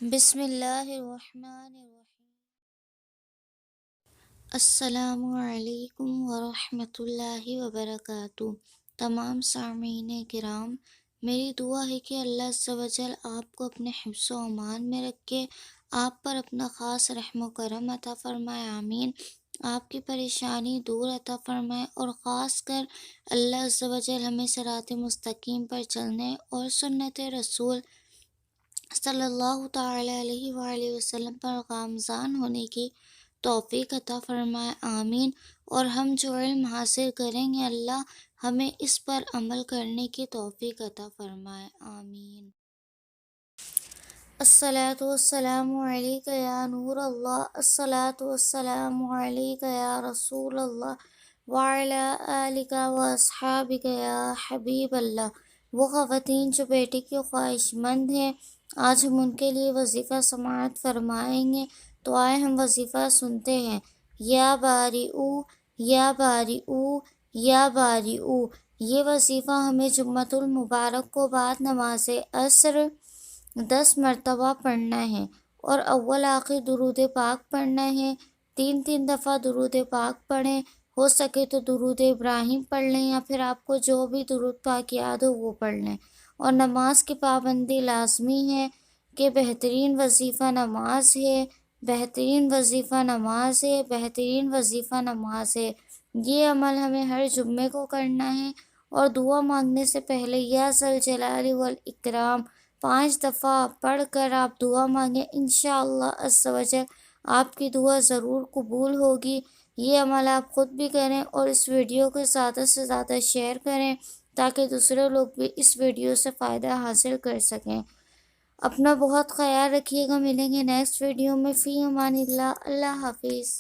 بسم اللہ الرحمن الرحیم۔ السلام علیکم ورحمۃ اللہ وبرکاتہ۔ تمام سامعین کرام، میری دعا ہے کہ اللہ عز و جل آپ کو اپنے حفظ و امان میں رکھے، آپ پر اپنا خاص رحم و کرم عطا فرمائے، آمین۔ آپ کی پریشانی دور عطا فرمائے، اور خاص کر اللہ عز و جل ہمیں صراط مستقیم پر چلنے اور سنت رسول صلی اللہ تعالی علیہ وآلہ وسلم پر گامزن ہونے کی توفیق عطا فرمائے، آمین۔ اور ہم جو علم حاصل کریں گے، اللہ ہمیں اس پر عمل کرنے کی توفیق عطا فرمائے، آمین۔ الصلاۃ والسلام علیک یا نور اللہ، الصلاۃ والسلام علیک یا رسول اللہ، وعلی آلک و اصحابک یا حبیب اللہ۔ وہ خواتین جو بیٹے کی خواہش مند ہیں، آج ہم ان کے لیے وظیفہ سماعت فرمائیں گے، تو آئے ہم وظیفہ سنتے ہیں۔ یا بارئو، یا بارئو، یا بارئو۔ یہ وظیفہ ہمیں جمعۃ المبارک کو بعد نماز عصر 10 مرتبہ پڑھنا ہے، اور اول آخر درود پاک پڑھنا ہے۔ 3 دفعہ درود پاک پڑھیں، ہو سکے تو درود ابراہیم پڑھ لیں، یا پھر آپ کو جو بھی درود پاک یاد ہو وہ پڑھ لیں۔ اور نماز کی پابندی لازمی ہے، کہ بہترین وظیفہ نماز ہے، بہترین وظیفہ نماز ہے، بہترین وظیفہ نماز ہے۔ یہ عمل ہمیں ہر جمعے کو کرنا ہے، اور دعا مانگنے سے پہلے یا ذوالجلال والاکرام 5 دفعہ پڑھ کر آپ دعا مانگیں، انشاءاللہ عز و جل آپ کی دعا ضرور قبول ہوگی۔ یہ عمل آپ خود بھی کریں، اور اس ویڈیو کو زیادہ سے زیادہ شیئر کریں، تاکہ دوسرے لوگ بھی اس ویڈیو سے فائدہ حاصل کر سکیں۔ اپنا بہت خیال رکھیے گا، ملیں گے نیکسٹ ویڈیو میں، فی امان اللہ، اللہ حافظ۔